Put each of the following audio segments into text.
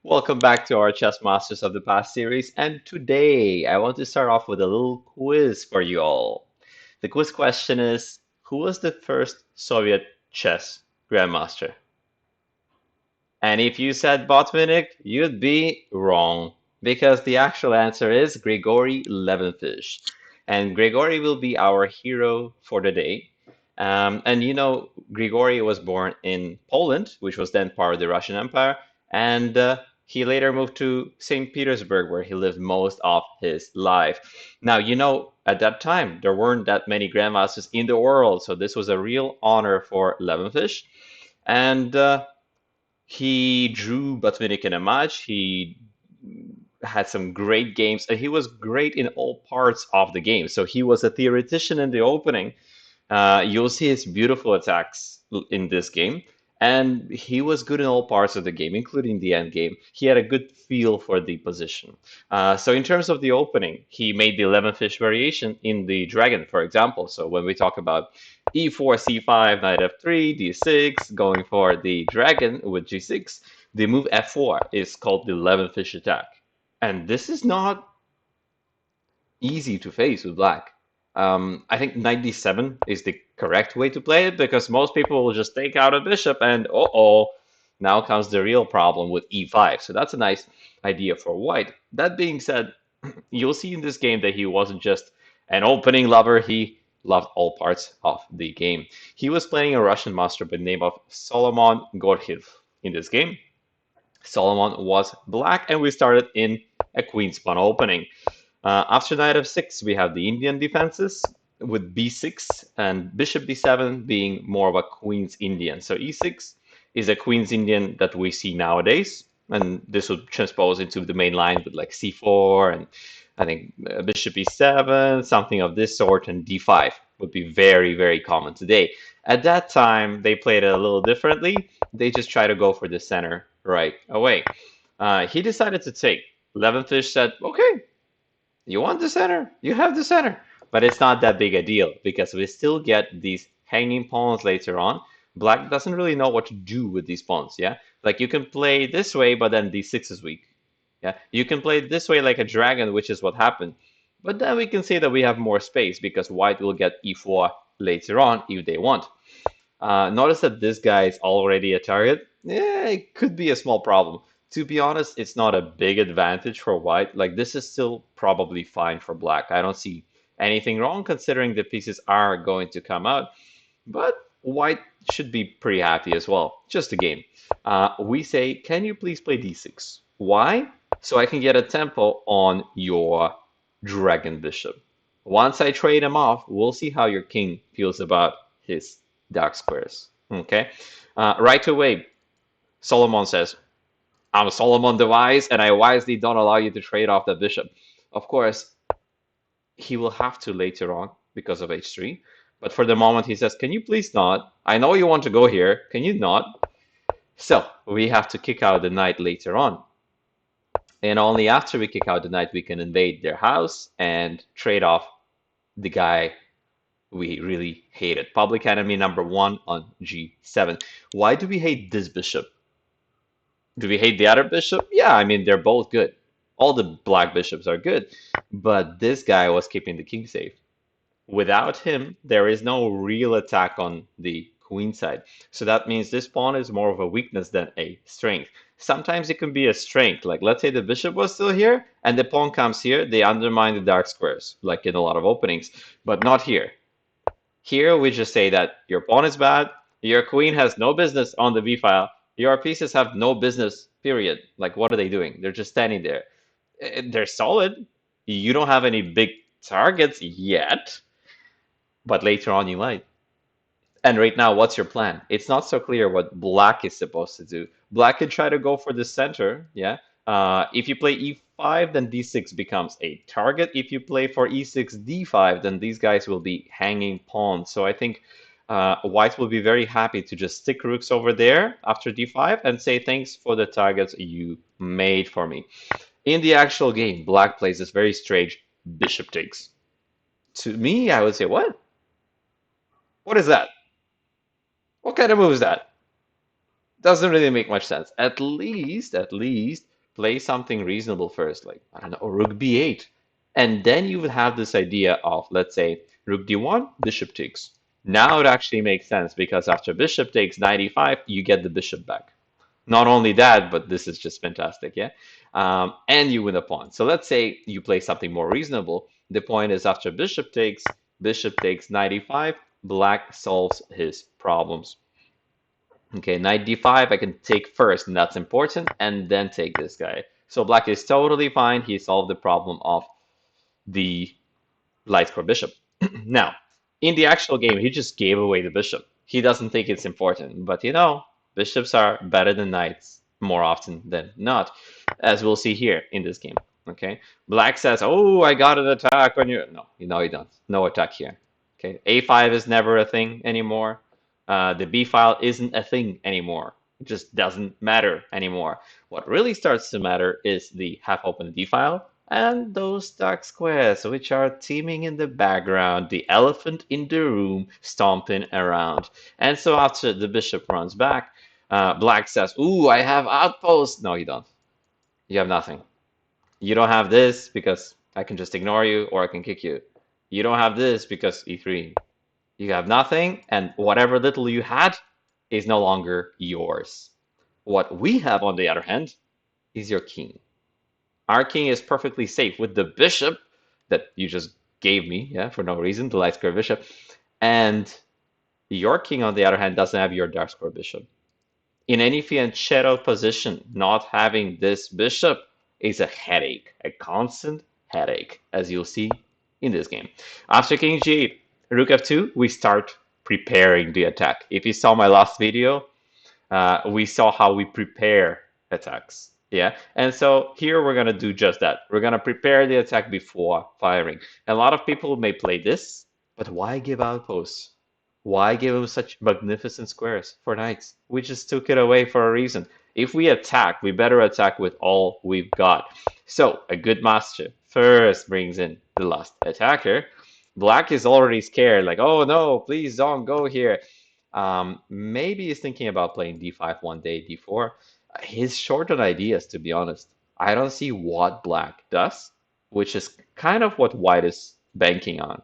Welcome back to our Chess Masters of the Past series, and today I want to start off with a little quiz for you all. The quiz question is, who was the first Soviet chess grandmaster? And if you said Botvinnik, you'd be wrong, because the actual answer is Grigory Levenfish. And Grigory will be our hero for the day. And Grigory was born in Poland, which was then part of the Russian Empire, and he later moved to St. Petersburg, where he lived most of his life. Now, at that time, there weren't that many grandmasters in the world, so this was a real honor for Levenfish. And he drew Botvinnik in a match. He had some great games, and he was great in all parts of the game. So he was a theoretician in the opening. You'll see his beautiful attacks in this game. And he was good in all parts of the game, including the end game. He had a good feel for the position. So in terms of the opening, he made the 11 fish variation in the dragon, for example. So when we talk about e4, c5, knight f3, d6, going for the dragon with g6, the move f4 is called the 11 fish attack. And this is not easy to face with black. I think knight d7 is the correct way to play it because most people will just take out a bishop and now comes the real problem with e5. So that's a nice idea for white. That being said, you'll see in this game that he wasn't just an opening lover, he loved all parts of the game. He was playing a Russian master by the name of Solomon Gotthilf in this game. Solomon was black, and we started in a queen's pawn opening. After knight f6, we have the Indian defenses with b6 and bishop d7 being more of a queen's Indian. So e6 is a queen's Indian that we see nowadays, and this would transpose into the main line with like c4 and I think bishop e7, something of this sort, and d5 would be very, very common today. At that time, they played it a little differently. They just try to go for the center right away. He decided to take. Levenfish said, okay, you want the center? You have the center. But it's not that big a deal because we still get these hanging pawns later on. Black doesn't really know what to do with these pawns, yeah? Like you can play this way, but then d6 is weak. Yeah, you can play this way like a dragon, which is what happened. But then we can say that we have more space because white will get e4 later on if they want. Notice that this guy is already a target. Yeah, it could be a small problem. To be honest, it's not a big advantage for white. Like this is still probably fine for black. I don't see anything wrong considering the pieces are going to come out. But white should be pretty happy as well. Just a game. We say, can you please play d6? Why? So I can get a tempo on your dragon bishop. Once I trade him off, we'll see how your king feels about his dark squares. Okay. Right away, Solomon says, I'm Solomon the Wise, and I wisely don't allow you to trade off the bishop. Of course, he will have to later on because of h3. But for the moment, he says, can you please not? I know you want to go here. Can you not? So we have to kick out the knight later on. And only after we kick out the knight, we can invade their house and trade off the guy we really hated. Public enemy number 1 on g7. Why do we hate this bishop? Do we hate the other bishop? Yeah, I mean, they're both good. All the black bishops are good. But this guy was keeping the king safe. Without him, there is no real attack on the queen side. So that means this pawn is more of a weakness than a strength. Sometimes it can be a strength. Like let's say the bishop was still here and the pawn comes here, they undermine the dark squares, like in a lot of openings, but not here. Here we just say that your pawn is bad, your queen has no business on the b file, your pieces have no business, period. Like what are they doing? They're just standing there. They're solid. You don't have any big targets yet, but later on you might. And right now, what's your plan? It's not so clear what black is supposed to do. Black can try to go for the center, yeah? If you play e5, then d6 becomes a target. If you play for e6, d5, then these guys will be hanging pawns. So I think white will be very happy to just stick rooks over there after d5 and say thanks for the targets you made for me. In the actual game, black plays this very strange bishop takes. To me, I would say, what? What is that? What kind of move is that? Doesn't really make much sense. At least play something reasonable first, like, I don't know, rook b8. And then you would have this idea of, let's say, rook d1, bishop takes. Now it actually makes sense because after bishop takes knight e5, you get the bishop back. Not only that, but this is just fantastic, yeah? And you win a pawn. So let's say you play something more reasonable. The point is after bishop takes knight e5, black solves his problems. Okay, knight d5, I can take first, and that's important, and then take this guy. So black is totally fine. He solved the problem of the light square bishop. Now, in the actual game, he just gave away the bishop. He doesn't think it's important, but you know, bishops are better than knights more often than not, as we'll see here in this game. Okay, black says, "Oh, I got an attack on you." No, you don't. No attack here. Okay, a5 is never a thing anymore. The b file isn't a thing anymore. It just doesn't matter anymore. What really starts to matter is the half-open d file and those dark squares, which are teeming in the background, the elephant in the room stomping around. And so after the bishop runs back, black says, "Ooh, I have outposts." No, you don't. You have nothing. You don't have this because I can just ignore you or I can kick you. You don't have this because e3. You have nothing, and whatever little you had is no longer yours. What we have, on the other hand, is your king. Our king is perfectly safe with the bishop that you just gave me, yeah, for no reason, the light square bishop. And your king, on the other hand, doesn't have your dark square bishop. In any fianchetto position, not having this bishop is a headache, a constant headache, as you'll see in this game. After king g8, rook f2, we start preparing the attack. If you saw my last video, we saw how we prepare attacks. Yeah, and so here we're gonna do just that. We're gonna prepare the attack before firing. A lot of people may play this, but why give outposts? Why give them such magnificent squares for knights? We just took it away for a reason. If we attack, we better attack with all we've got. So a good master first brings in the last attacker. Black is already scared, like, oh no, please don't go here. Maybe he's thinking about playing d5 one day, d4. He's short on ideas, to be honest. I don't see what black does, which is kind of what white is banking on.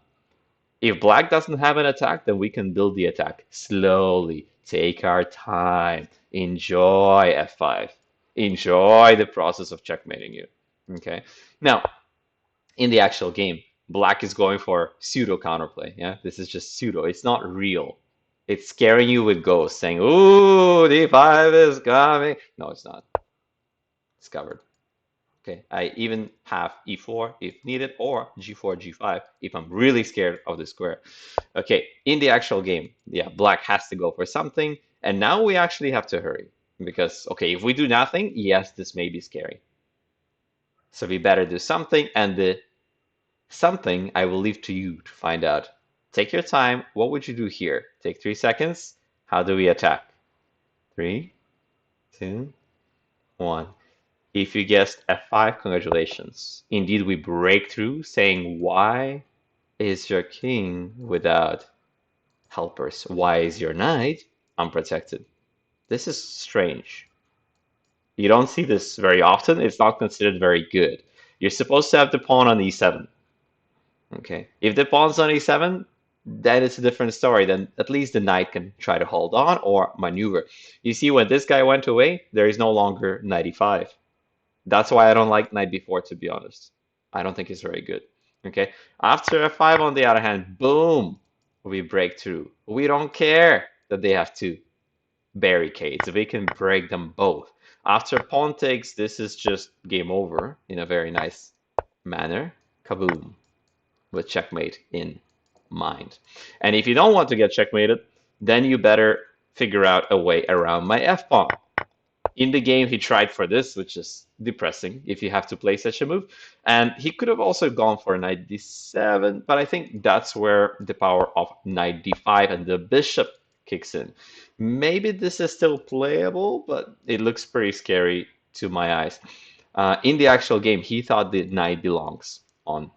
If black doesn't have an attack, then we can build the attack slowly. Take our time. Enjoy f5. Enjoy the process of checkmating you. Okay. Now, in the actual game, black is going for pseudo counterplay. Yeah, this is just pseudo. It's not real. It's scaring you with ghosts, saying, "Ooh, d5 is coming." No, it's not. It's covered. Okay, I even have e4 if needed, or g4, g5 if I'm really scared of the square. Okay, in the actual game, yeah, black has to go for something, and now we actually have to hurry. Because, okay, if we do nothing, yes, this may be scary. So we better do something, and the something I will leave to you to find out. Take your time. What would you do here? Take 3 seconds. How do we attack? 3, 2, 1. If you guessed f5, congratulations. Indeed, we break through saying, why is your king without helpers? Why is your knight unprotected? This is strange. You don't see this very often. It's not considered very good. You're supposed to have the pawn on e7. Okay. If the pawn's on e7, then it's a different story. Then at least the knight can try to hold on or maneuver. You see, when this guy went away, there is no longer knight e5. That's why I don't like knight b4, to be honest. I don't think it's very good. Okay. After f5, on the other hand, boom, we break through. We don't care that they have two barricades. We can break them both. After pawn takes, this is just game over in a very nice manner. Kaboom. With checkmate in mind. And if you don't want to get checkmated, then you better figure out a way around my f-pawn. In the game, he tried for this, which is depressing if you have to play such a move. And he could have also gone for knight d7, but I think that's where the power of knight d5 and the bishop kicks in. Maybe this is still playable, but it looks pretty scary to my eyes. In the actual game, he thought the knight belongs on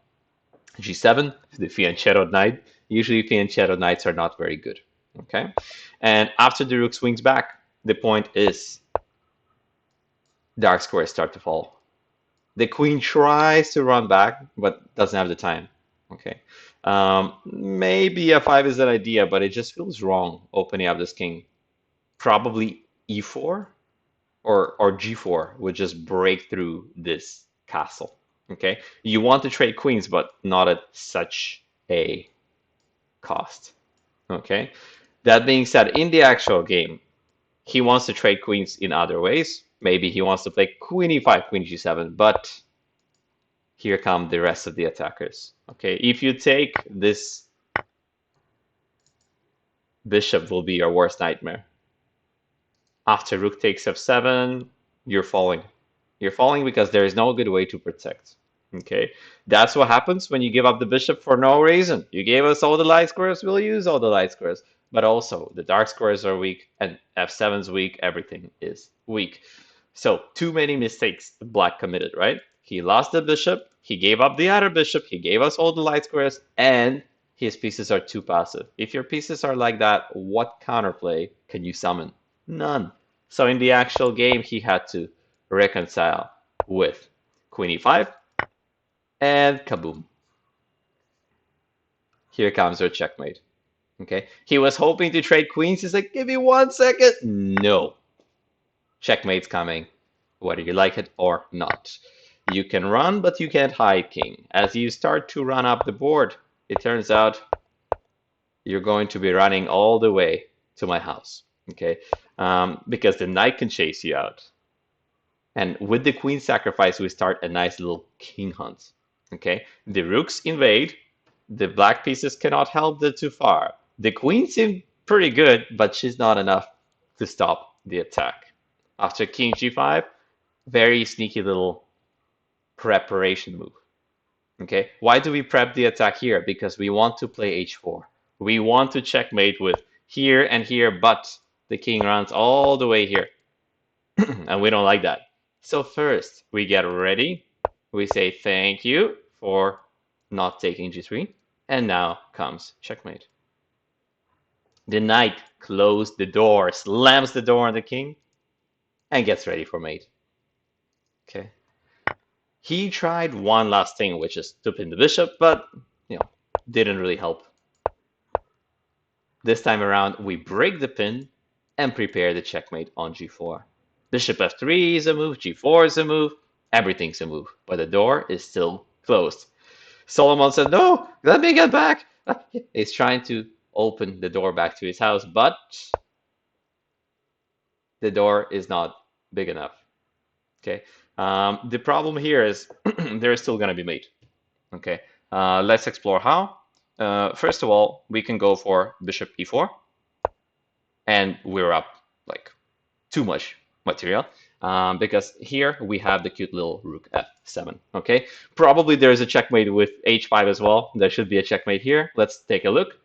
g7, the fianchetto knight. Usually fianchetto knights are not very good. Okay, and after the rook swings back, The point is, dark squares start to fall. The queen tries to run back, but doesn't have the time. Okay. Maybe a5 is an idea, but it just feels wrong opening up this king. Probably e4 or g4 would just break through this castle. Okay. You want to trade queens, but not at such a cost. Okay. That being said, in the actual game, he wants to trade queens in other ways. Maybe he wants to play queen e5, queen g7, but here come the rest of the attackers. Okay, if you take this, bishop will be your worst nightmare. After rook takes f7, you're falling. You're falling because there is no good way to protect. Okay, that's what happens when you give up the bishop for no reason. You gave us all the light squares, we'll use all the light squares. But also, the dark squares are weak, and f7's weak, everything is weak. So, too many mistakes the black committed, right? He lost the bishop, he gave up the other bishop, he gave us all the light squares, and his pieces are too passive. If your pieces are like that, what counterplay can you summon? None. So in the actual game, he had to reconcile with queen e5, and kaboom. Here comes our checkmate. Okay, he was hoping to trade queens. He's like, give me 1 second. No. Checkmate's coming, whether you like it or not. You can run, but you can't hide, king. As you start to run up the board, it turns out you're going to be running all the way to my house, okay? Because the knight can chase you out. And with the queen sacrifice, we start a nice little king hunt, okay? The rooks invade. The black pieces cannot help them too far. The queen seemed pretty good, but she's not enough to stop the attack. After king g5, very sneaky little preparation move. Okay, why do we prep the attack here? Because we want to play h4. We want to checkmate with here and here, but the king runs all the way here. And we don't like that. So first, we get ready. We say thank you for not taking g3. And now comes checkmate. The knight closed the door, slams the door on the king, and gets ready for mate. Okay. He tried one last thing, which is to pin the bishop, but didn't really help. This time around, we break the pin and prepare the checkmate on g4. Bishop f3 is a move, g4 is a move, everything's a move, but the door is still closed. Solomon said, no, let me get back. He's trying to open the door back to his house, but the door is not big enough. Okay. The problem here is there is still going to be mate. Okay. Let's explore how. First of all, we can go for bishop e4, and we're up like too much material because here we have the cute little rook f7. Okay. Probably there's a checkmate with h5 as well. There should be a checkmate here. Let's take a look.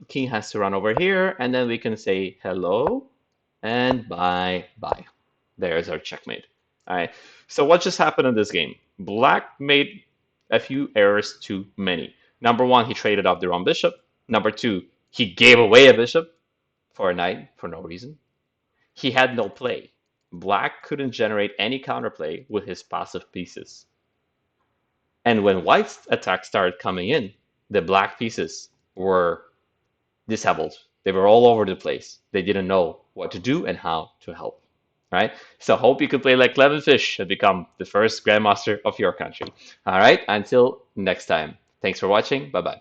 King has to run over here, and then we can say hello and bye bye. There's our checkmate. All right. So what just happened in this game? Black made a few errors too many. Number one, he traded off the wrong bishop. Number two, he gave away a bishop for a knight for no reason. He had no play. Black couldn't generate any counterplay with his passive pieces. And when White's attack started coming in, the black pieces were disabled. They were all over the place. They didn't know what to do and how to help. Right? So hope you can play like Levenfish and become the first grandmaster of your country. All right, until next time. Thanks for watching. Bye-bye.